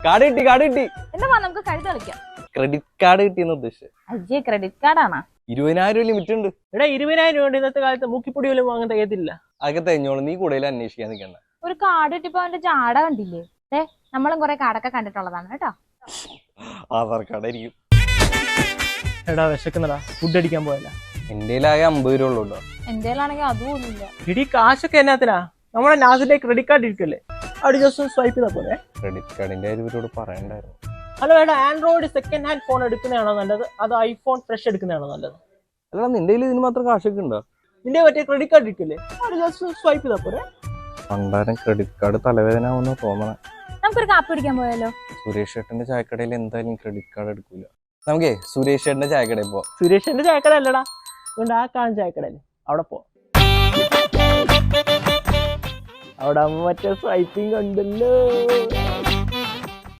Card കിട്ടി. എന്നാ നമുക്ക് കഴുത്ത് കളിക്കാം. ക്രെഡിറ്റ് കാർഡ് കിട്ടിയെന്ന് ഉദ്ദേശിച്ചത്. അയ്യേ, ക്രെഡിറ്റ് കാർഡാണോ? 20,000 ലിമിറ്റ് ഉണ്ട്. എടാ 20,000 രൂപ ഇന്നത്തെ കാലത്ത് മുക്കിപ്പൊടി പോലും വാങ്ങാൻ തികയത്തില്ല. അതൊക്കെ തെഞ്ഞോളൂ, നീ കൂടുതൽ അന്വേഷിക്കാൻ നിൽക്കണ്ട. ഒരു കാർഡ് കിട്ടിയപ്പോ അവന്റെ ജാട കണ്ടില്ലേ? നമ്മളും കുറെ കാർഡൊക്കെ കണ്ടിട്ടുള്ളതാണ് കേട്ടോ. ആധാർ കാർഡ് ആയിരിക്കും. എടാ വിശക്കുന്നടാ, ഫുഡ് അടിക്കാൻ പോയല്ല. എന്റെ ആകെ 50 രൂപ ഉള്ളൂ. എന്റെ ആണെങ്കിൽ അതും ഇല്ല. ഇടി കാശൊക്കെ എന്നാത്തിനാ? നമ്മുടെ നാസിലെ ക്രെഡിറ്റ് കാർഡ് ഇരിക്കല്ലേ, അവിടെ ജസ്റ്റ് സ്വൈപ്പ് ചെയ്താ പോലെ. ക്രെഡിറ്റ് കാർഡിന്റെ കാര്യം ഇവരോട് പറയണ്ടായിരുന്നു. ഹലോ എടാ, ആൻഡ്രോയിഡ് സെക്കൻഡ് ഹാൻഡ് ഫോൺ എടുക്കുന്നതാണോ നല്ലത്, അത് ഐഫോൺ ഫ്രഷ് എടുക്കുന്നതാണോ നല്ലത്? അല്ല, നിന്റെ കയ്യിൽ ഇതിന് മാത്രം കാശൊക്കെ ഉണ്ടോ? നിന്റെ മറ്റേ ക്രെഡിറ്റ് കാർഡ് ഇരിക്കല്ലേ, അവിടെ ജസ്റ്റ് സ്വൈപ്പ് ചെയ്താ പോലെ. പണ്ടാരം ക്രെഡിറ്റ് കാർഡ് തലവേദന ആവുന്ന തോന്നണേ. നമുക്കൊരു കാപ്പി പിടിക്കാൻ പോയാലോ? സുരേഷ് ചേട്ടന്റെ ചായക്കടയിൽ എന്തായാലും ക്രെഡിറ്റ് കാർഡ് എടുക്കൂല. നമുക്കേ സുരേഷ് ചേട്ടന്റെ ചായക്കടയിൽ പോവാം. സുരേഷിന്റെ ചായക്കട അല്ലടാ, അതുകൊണ്ട് ആ കാണുന്ന ചായക്കടല്ലേ, അവിടെ പോ. അവിടെ മറ്റേ സ്വൈപ്പിംഗ് ഉണ്ടല്ലോ.